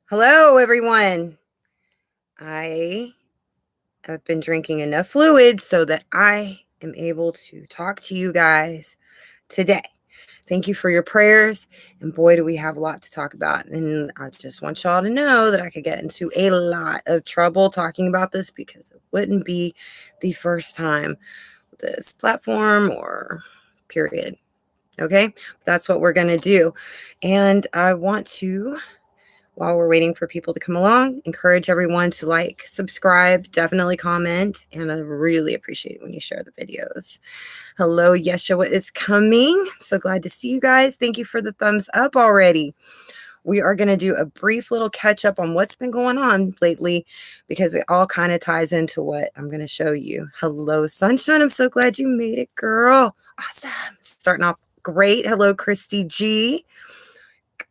Hello, everyone. I have been drinking enough fluids so that I am able to talk to you guys today. Thank you for your prayers. And boy, do we have a lot to talk about. And I just want y'all to know that I could get into a lot of trouble talking about this because it wouldn't be the first time with this platform or period. Okay, that's what we're going to do. And I want to, while we're waiting for people to come along, encourage everyone to like, subscribe, definitely comment, and I really appreciate it when you share the videos. Hello, Yeshua is coming. I'm so glad to see you guys. Thank you for the thumbs up already. We are going to do a brief little catch up on what's been going on lately because it all kind of ties into what I'm going to show you. Hello, Sunshine. I'm so glad you made it, girl. Awesome. Starting off great. Hello, Christy G.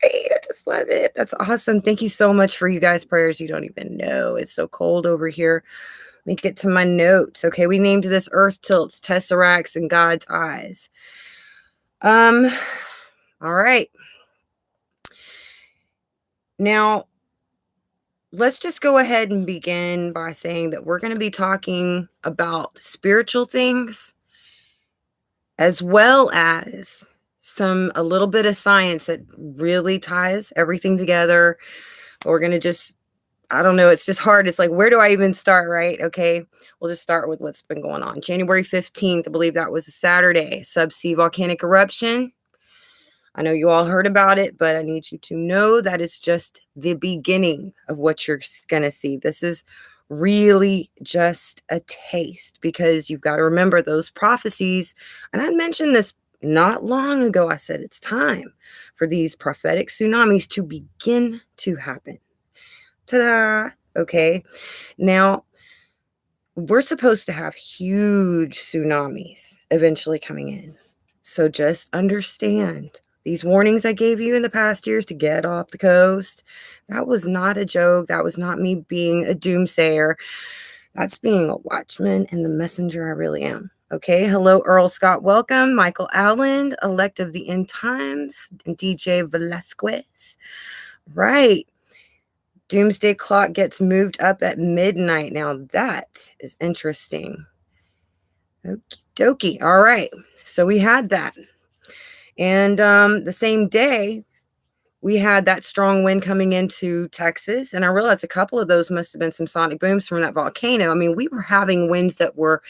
Great. I just love it. That's awesome. Thank you so much for you guys' prayers. You don't even know. It's so cold over here. Let me get to my notes. Okay, we named this Earth Tilts, Tesseracts, and God's Eyes. All right. Now, let's just go ahead and begin by saying that we're going to be talking about spiritual things as well as a little bit of science that really ties everything together. We're going to just, I don't know, it's just hard. It's like, where do I even start, right? Okay, we'll just start with what's been going on. January 15th, I believe that was a Saturday, subsea volcanic eruption. I know you all heard about it, but I need you to know that it's just the beginning of what you're going to see. This is really just a taste because you've got to remember those prophecies. And I mentioned this not long ago. I said it's time for these prophetic tsunamis to begin to happen. Ta-da! Okay. Now, we're supposed to have huge tsunamis eventually coming in. So just understand these warnings I gave you in the past years to get off the coast. That was not a joke. That was not me being a doomsayer. That's being a watchman and the messenger I really am. Okay. Hello, Earl Scott. Welcome. Michael Allen, elect of the end times, and DJ Velasquez. Right. Doomsday clock gets moved up at midnight. Now that is interesting. Okie dokie. All right. So we had that. And the same day, we had that strong wind coming into Texas. And I realized a couple of those must have been some sonic booms from that volcano. I mean, we were having winds that were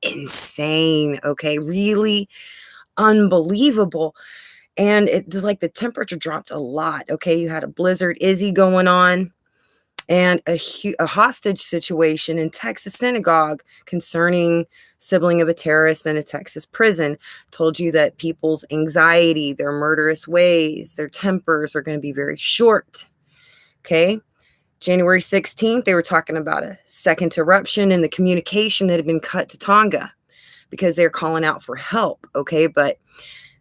insane. Okay. Really unbelievable. And it was like the temperature dropped a lot. Okay. You had a blizzard Izzy going on. And a hostage situation in Texas synagogue concerning sibling of a terrorist in a Texas prison. Told you that people's anxiety, their murderous ways, their tempers are going to be very short. Okay. January 16th, they were talking about a second eruption in the communication that had been cut to Tonga because they're calling out for help. Okay. But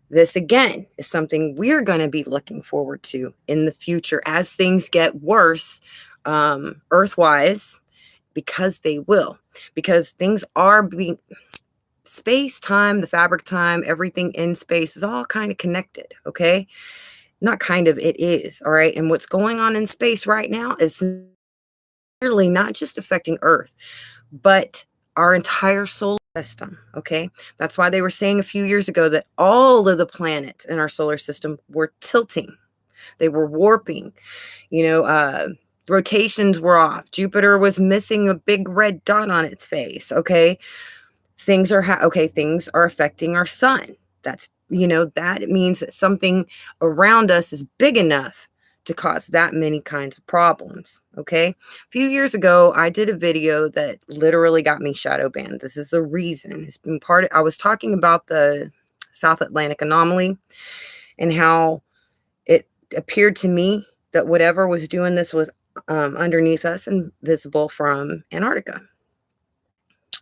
this again is something we're going to be looking forward to in the future as things get worse. Earthwise, because they will, because things are being space, time, the fabric time, everything in space is all kind of connected. Okay. Not kind of, it is. All right. And what's going on in space right now is really not just affecting Earth, but our entire solar system. Okay. That's why they were saying a few years ago that all of the planets in our solar system were tilting. They were warping, rotations were off. Jupiter was missing a big red dot on its face. Okay. Things are things are affecting our sun. That's, that means that something around us is big enough to cause that many kinds of problems. Okay. A few years ago, I did a video that literally got me shadow banned. This is the reason. It's been I was talking about the South Atlantic anomaly and how it appeared to me that whatever was doing this was underneath us and visible from Antarctica.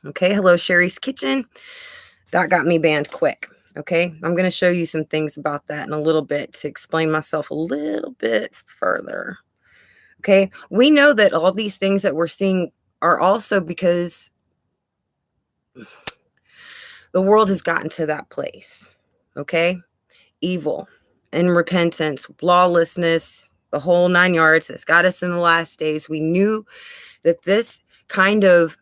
Okay, hello, Sherry's Kitchen. That got me banned quick. Okay, I'm going to show you some things about that in a little bit to explain myself a little bit further. Okay, we know that all these things that we're seeing are also because the world has gotten to that place. Okay, evil and repentance, lawlessness, the whole 9 yards. That's got us in the last days. We knew that this kind of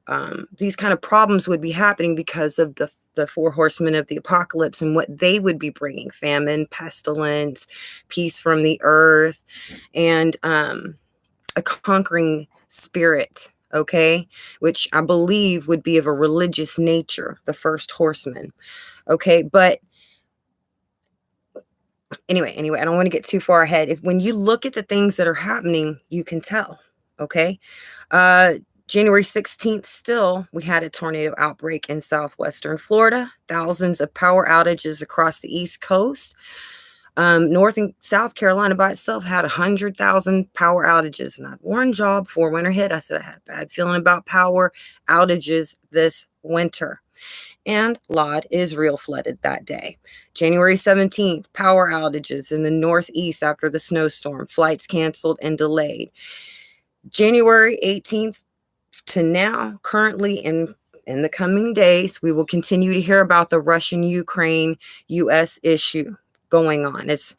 these kind of problems would be happening because of the four horsemen of the apocalypse and what they would be bringing: famine, pestilence, peace from the earth, and a conquering spirit, okay, which I believe would be of a religious nature, the first horseman. Okay, but anyway, I don't want to get too far ahead. If when you look at the things that are happening, you can tell. Okay. Uh January 16th, still, we had a tornado outbreak in southwestern Florida, thousands of power outages across the East Coast. North and South Carolina by itself had 100,000 power outages. And I'd warned y'all before winter hit. I said I had a bad feeling about power outages this winter. And Lod, Israel flooded that day. January 17th, power outages in the Northeast after the snowstorm, flights canceled and delayed. January 18th to now, currently in the coming days, we will continue to hear about the Russian-Ukraine US issue going on. It's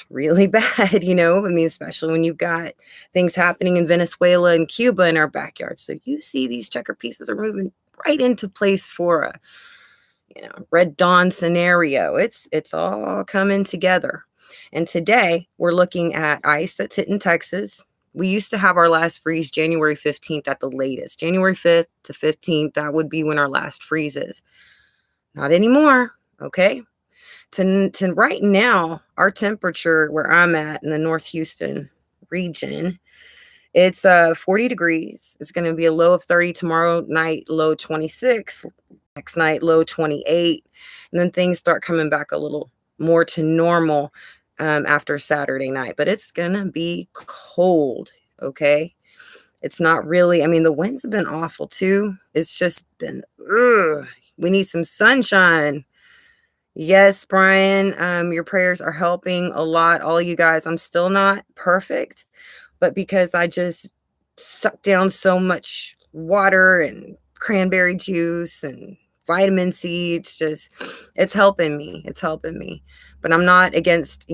really bad, I mean, especially when you've got things happening in Venezuela and Cuba in our backyard. So you see these checker pieces are moving right into place for a Red Dawn scenario. It's all coming together. And today we're looking at ice that's hitting Texas. We used to have our last freeze January 15th at the latest. January 5th to 15th, that would be when our last freeze is. Not anymore, okay? To right now, our temperature where I'm at in the North Houston region, it's 40 degrees. It's going to be a low of 30 tomorrow night, low 26. Next night, low 28. And then things start coming back a little more to normal after Saturday night. But it's going to be cold, okay? It's not really, I mean, the winds have been awful too. It's just been, we need some sunshine. Yes, Brian, your prayers are helping a lot. All you guys, I'm still not perfect, but because I just suck down so much water and cranberry juice and vitamin C, it's helping me. It's helping me. But I'm not against,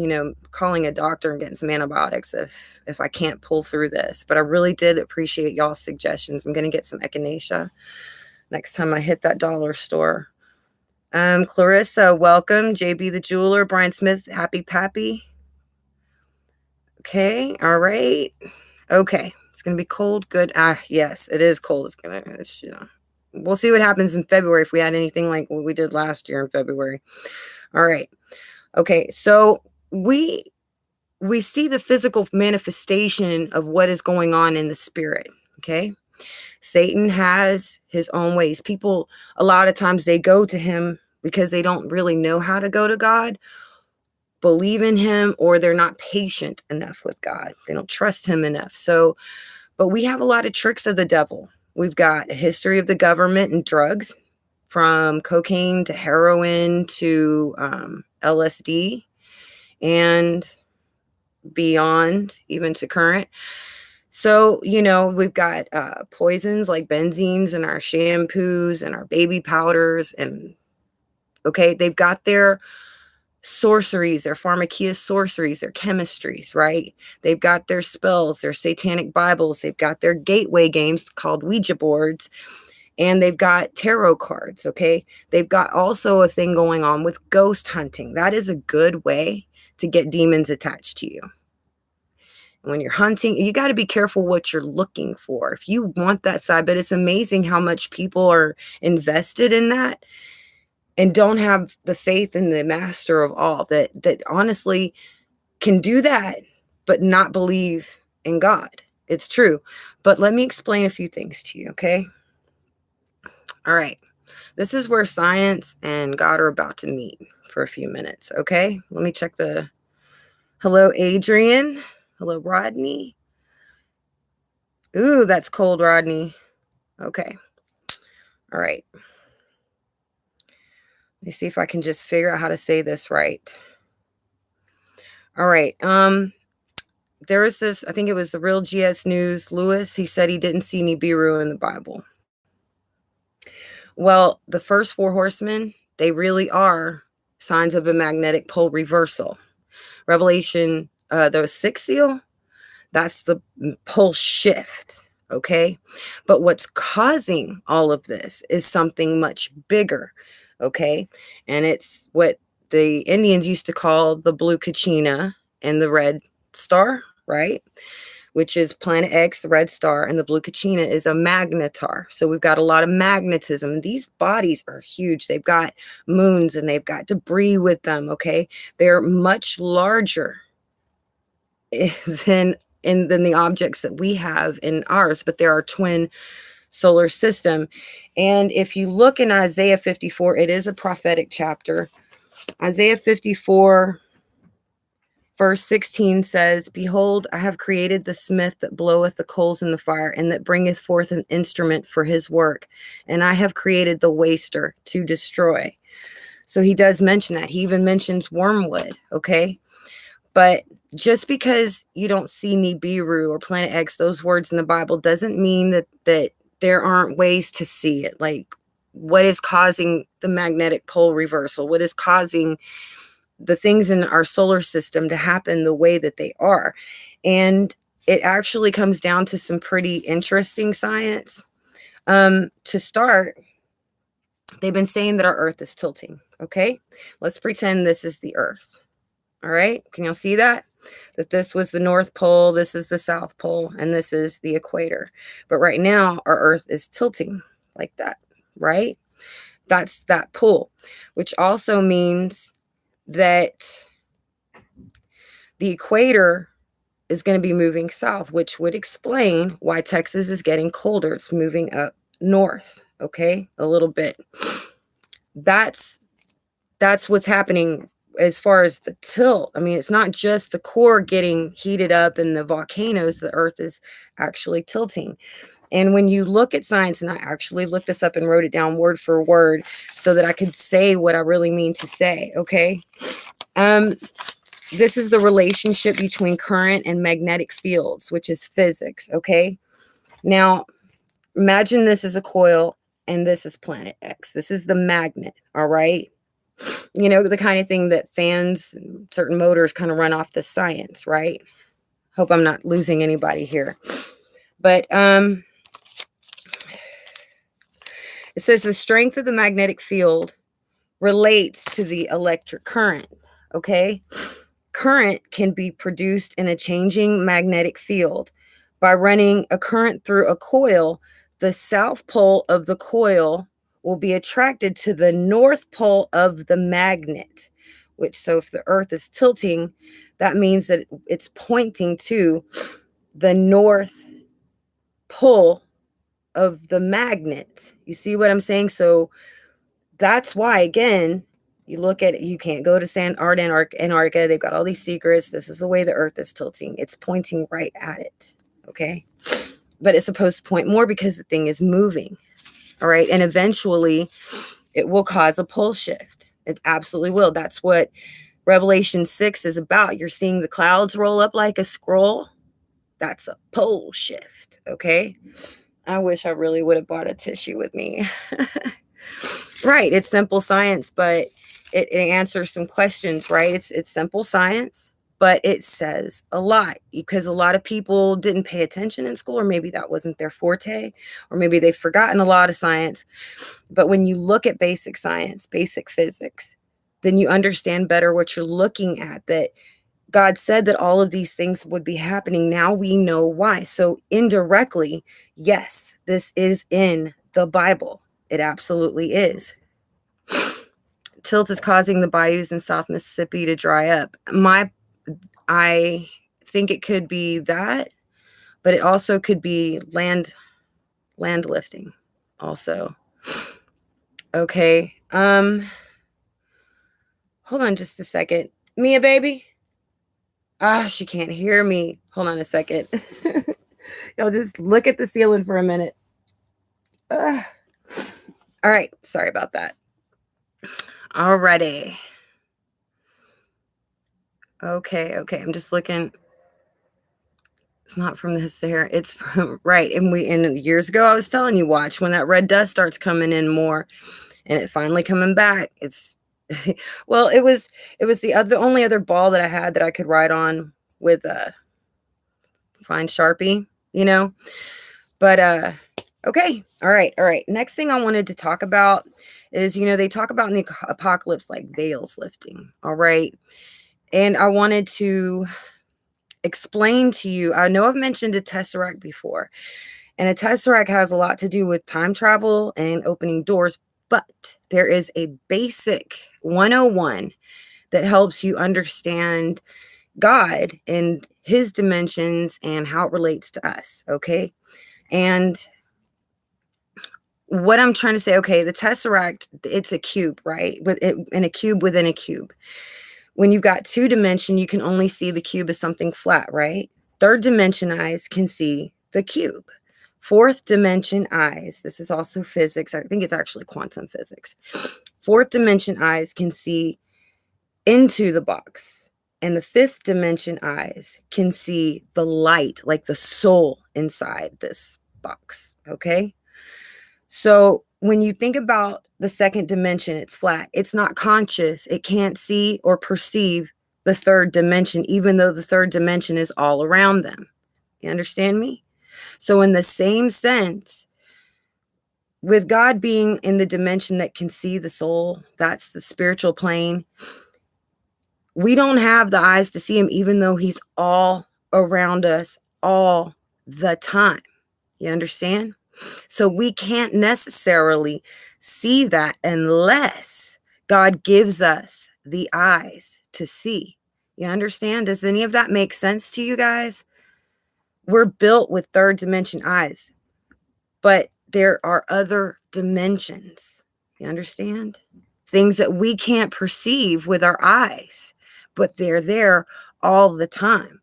calling a doctor and getting some antibiotics if I can't pull through this. But I really did appreciate y'all's suggestions. I'm going to get some echinacea next time I hit that dollar store. Clarissa, welcome. JB the jeweler, Brian Smith, happy pappy. Okay, all right. Okay, it's gonna be cold. Good. Yes, it is cold. We'll see what happens in February if we had anything like what we did last year in February. All right. Okay, so we see the physical manifestation of what is going on in the spirit. Okay. Satan has his own ways. People, a lot of times they go to him because they don't really know how to go to God, believe in him, or they're not patient enough with God. They don't trust him enough. So, but we have a lot of tricks of the devil. We've got a history of the government and drugs, from cocaine to heroin to LSD and beyond, even to current. So, we've got poisons like benzenes in our shampoos and our baby powders. And, okay, they've got their sorceries, their pharmakia sorceries, their chemistries, right? They've got their spells, their satanic Bibles. They've got their gateway games called Ouija boards. And they've got tarot cards, okay? They've got also a thing going on with ghost hunting. That is a good way to get demons attached to you. When you're hunting, you got to be careful what you're looking for. If you want that side, but it's amazing how much people are invested in that and don't have the faith in the master of all that honestly can do that, but not believe in God. It's true. But let me explain a few things to you, okay? All right. This is where science and God are about to meet for a few minutes, okay? Let me check hello, Adrian. Hello, Rodney. Ooh, that's cold, Rodney. Okay. All right. Let me see if I can just figure out how to say this right. All right. There was this, I think it was the Real GS News, Lewis. He said he didn't see Nibiru in the Bible. Well, the first four horsemen, they really are signs of a magnetic pole reversal. Revelation, the sixth seal, That's the pole shift. Okay. But what's causing all of this is something much bigger. Okay. And it's what the Indians used to call the blue kachina and the red star, right? Which is planet X, the red star, and the blue kachina is a magnetar. So we've got a lot of magnetism. These bodies are huge. They've got moons and they've got debris with them. Okay. They're much larger than than the objects that we have in ours, but they're our twin solar system. And if you look in Isaiah 54, it is a prophetic chapter. Isaiah 54 verse 16 says, "Behold, I have created the smith that bloweth the coals in the fire, and that bringeth forth an instrument for his work. And I have created the waster to destroy." So he does mention that. He even mentions wormwood, okay? But just because you don't see Nibiru or Planet X, those words in the Bible, doesn't mean that there aren't ways to see it. Like, what is causing the magnetic pole reversal? What is causing the things in our solar system to happen the way that they are? And it actually comes down to some pretty interesting science. To start, they've been saying that our Earth is tilting. Okay, let's pretend this is the Earth. All right, can y'all see that? That this was the North Pole, this is the South Pole, and this is the equator. But right now, our Earth is tilting like that, right? That's that pull, which also means that the equator is going to be moving south, which would explain why Texas is getting colder. It's moving up north, okay, a little bit. That's what's happening as far as the tilt. I mean, it's not just the core getting heated up and the volcanoes, the Earth is actually tilting. And when you look at science, and I actually looked this up and wrote it down word for word so that I could say what I really mean to say, okay? This is the relationship between current and magnetic fields, which is physics, okay? Now, imagine this is a coil and this is planet X. This is the magnet, all right? You know, the kind of thing that fans, certain motors kind of run off the science, right? Hope I'm not losing anybody here. But it says the strength of the magnetic field relates to the electric current, okay? Current can be produced in a changing magnetic field. By running a current through a coil, the south pole of the coil will be attracted to the north pole of the magnet, which, so if the Earth is tilting, that means that it's pointing to the north pole of the magnet. You see what I'm saying? So that's why, again, you look at it, you can't go to Antarctica. They've got all these secrets. This is the way the Earth is tilting. It's pointing right at it. Okay. But it's supposed to point more because the thing is moving. All right. And eventually it will cause a pole shift. It absolutely will. That's what Revelation 6 is about. You're seeing the clouds roll up like a scroll. That's a pole shift. Okay. I wish I really would have brought a tissue with me. Right. It's simple science, but it answers some questions, right? It's simple science, but it says a lot because a lot of people didn't pay attention in school, or maybe that wasn't their forte, or maybe they've forgotten a lot of science. But when you look at basic science, basic physics, then you understand better what you're looking at, that God said that all of these things would be happening. Now we know why. So indirectly, yes, this is in the Bible. It absolutely is. Tilt is causing the bayous in South Mississippi to dry up. I think it could be that, but it also could be land lifting also. Okay. Hold on just a second. Mia, baby. She can't hear me. Hold on a second. Y'all just look at the ceiling for a minute. All right. Sorry about that. Alrighty. Okay. I'm just looking. It's not from the Sahara. It's from, right. And years ago, I was telling you, watch when that red dust starts coming in more, and it finally coming back. It's well, it was the only other ball that I had that I could ride on with magnifying Sharpie, you know? But, okay. All right. All right. Next thing I wanted to talk about is, they talk about in the apocalypse, like veils lifting. All right. And I wanted to explain to you, I know I've mentioned a Tesseract before, and a Tesseract has a lot to do with time travel and opening doors, but there is a basic 101 that helps you understand God and his dimensions and how it relates to us. Okay. And what I'm trying to say, okay, the Tesseract, it's a cube, right? With it in a cube within a cube. When you've got two dimension, you can only see the cube as something flat, right? Third dimension eyes can see the cube. Fourth dimension eyes, this is also physics. I think it's actually quantum physics. Fourth dimension eyes can see into the box. And the fifth dimension eyes can see the light, like the soul inside this box. Okay. So when you think about the second dimension, it's flat. It's not conscious. It can't see or perceive the third dimension, even though the third dimension is all around them. You understand me? So in the same sense, with God being in the dimension that can see the soul, that's the spiritual plane, we don't have the eyes to see him, even though he's all around us all the time. You understand? So we can't necessarily see that unless God gives us the eyes to see. You understand? Does any of that make sense to you guys? We're built with third dimension eyes, but there are other dimensions. You understand? Things that we can't perceive with our eyes, but they're there all the time.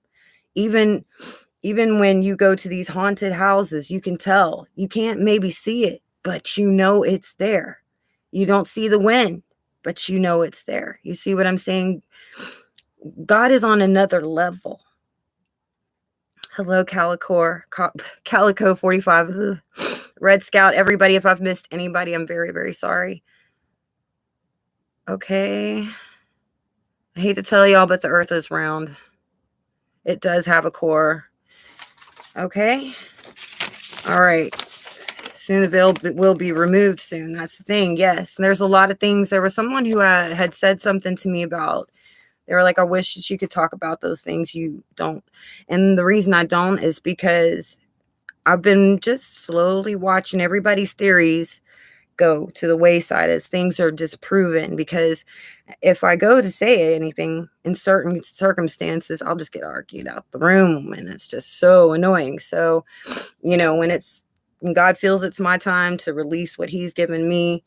Even when you go to these haunted houses, you can tell. You can't maybe see it, but you know it's there. You don't see the wind, but you know it's there. You see what I'm saying? God is on another level. Hello, Calico 45. Ugh. Red Scout, everybody. If I've missed anybody, I'm very, very sorry. Okay. I hate to tell y'all, but the earth is round. It does have a core. Okay. All right. Soon the veil will be removed soon. That's the thing. Yes. And there's a lot of things. There was someone who had said something to me about, they were like, I wish that you could talk about those things. You don't. And the reason I don't is because I've been just slowly watching everybody's theories go to the wayside as things are disproven. Because if I go to say anything in certain circumstances, I'll just get argued out the room. And it's just so annoying. So, when God feels it's my time to release what he's given me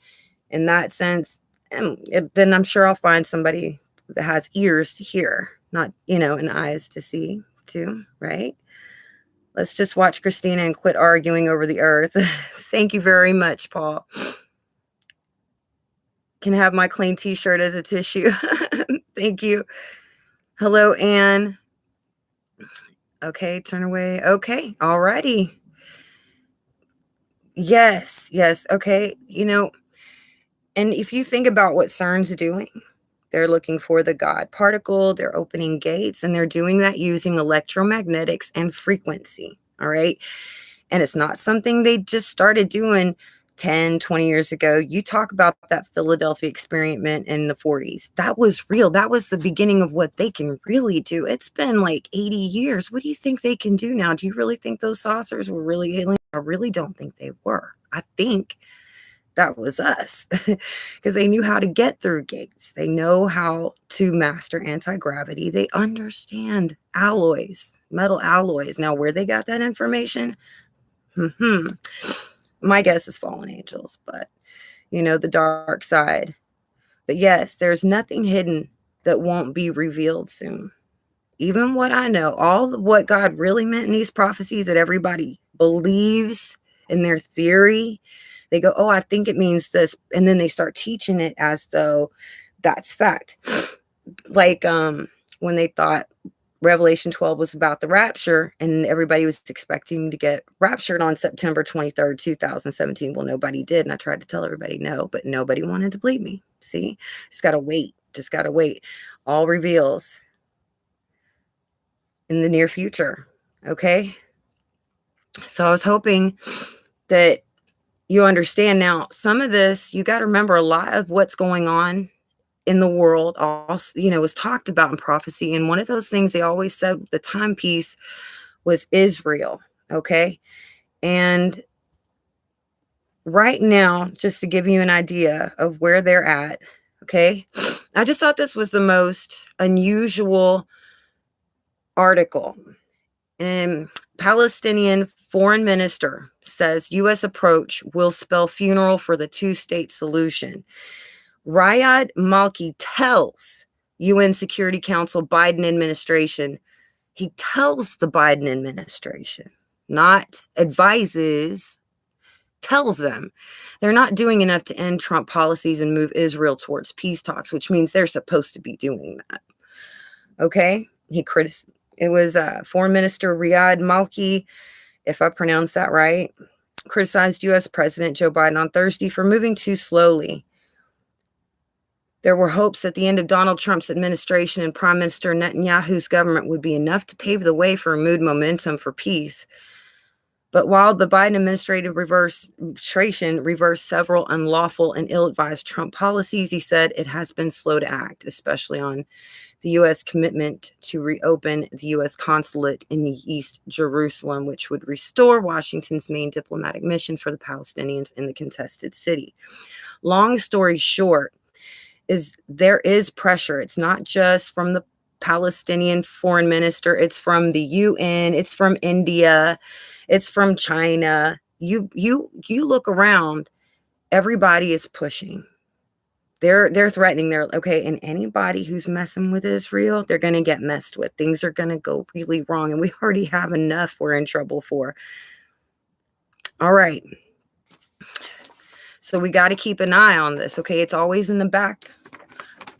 in that sense, then I'm sure I'll find somebody that has ears to hear, not, and eyes to see too, right? Let's just watch Christina and quit arguing over the earth. Thank you very much, Paul. Can have my clean t-shirt as a tissue. Thank you. Hello, Anne. Okay, turn away. Okay, alrighty. Yes. Okay. And if you think about what CERN's doing, they're looking for the God particle, they're opening gates, and they're doing that using electromagnetics and frequency. All right. And it's not something they just started doing 10, 20 years ago. You talk about that Philadelphia experiment in the 40s. That was real. That was the beginning of what they can really do. It's been like 80 years. What do you think they can do now? Do you really think those saucers were really alien? I really don't think they were. I think that was us because they knew how to get through gates. They know how to master anti-gravity. They understand alloys, metal alloys. Now, where they got that information? My guess is fallen angels, but the dark side. But yes, there's nothing hidden that won't be revealed soon. Even what I know, all of what God really meant in these prophecies that everybody believes in their theory, they go, oh, I think it means this. And then they start teaching it as though that's fact. Like when they thought Revelation 12 was about the rapture and everybody was expecting to get raptured on September 23rd, 2017. Well, nobody did. And I tried to tell everybody no, but nobody wanted to believe me. See, just got to wait. Just got to wait. All reveals in the near future. Okay. So I was hoping that you understand now. Some of this, you got to remember, a lot of what's going on in the world also, was talked about in prophecy. And one of those things they always said, the timepiece, was Israel. Okay. And right now, just to give you an idea of where they're at, okay, I just thought this was the most unusual article. And Palestinian foreign minister says U.S. approach will spell funeral for the two-state solution. Riyad Malki tells UN Security Council Biden administration, he tells the Biden administration, not advises, tells them they're not doing enough to end Trump policies and move Israel towards peace talks, which means they're supposed to be doing that. Okay? It was Foreign Minister Riyad Malki, if I pronounced that right, criticized U.S. President Joe Biden on Thursday for moving too slowly. There were hopes that the end of Donald Trump's administration and Prime Minister Netanyahu's government would be enough to pave the way for renewed momentum for peace. But while the Biden administration reversed several unlawful and ill-advised Trump policies, he said it has been slow to act, especially on the U.S. commitment to reopen the U.S. consulate in East Jerusalem, which would restore Washington's main diplomatic mission for the Palestinians in the contested city. Long story short, there is pressure. It's not just from the Palestinian foreign minister. It's from the UN. It's from India. It's from China. You look around. Everybody is pushing. They're threatening. They're okay. And anybody who's messing with Israel, they're going to get messed with. Things are going to go really wrong. And we already have enough we're in trouble for. All right. So we got to keep an eye on this. Okay. It's always in the back.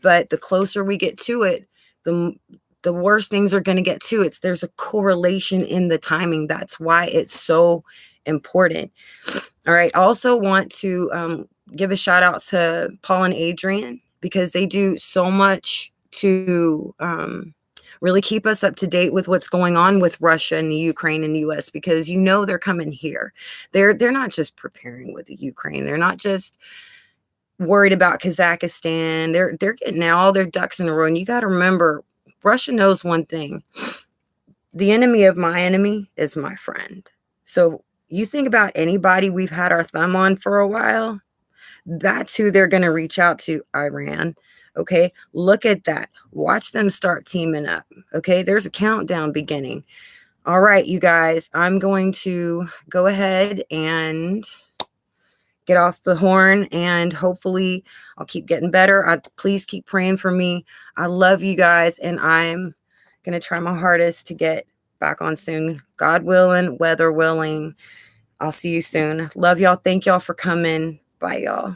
But the closer we get to it, the worse things are going to get to it. There's a correlation in the timing. That's why it's so important. All right. I also want to give a shout out to Paul and Adrian, because they do so much to really keep us up to date with what's going on with Russia and the Ukraine and the US, because they're coming here. They're not just preparing with the Ukraine. They're not just worried about Kazakhstan. They're getting all their ducks in a row. And you got to remember, Russia knows one thing. The enemy of my enemy is my friend. So you think about anybody we've had our thumb on for a while, that's who they're going to reach out to, Iran. Okay, look at that. Watch them start teaming up. Okay, there's a countdown beginning. All right, you guys, I'm going to go ahead and get off the horn, and hopefully I'll keep getting better. Please keep praying for me. I love you guys, and I'm going to try my hardest to get back on soon. God willing, weather willing. I'll see you soon. Love y'all. Thank y'all for coming. Bye, y'all.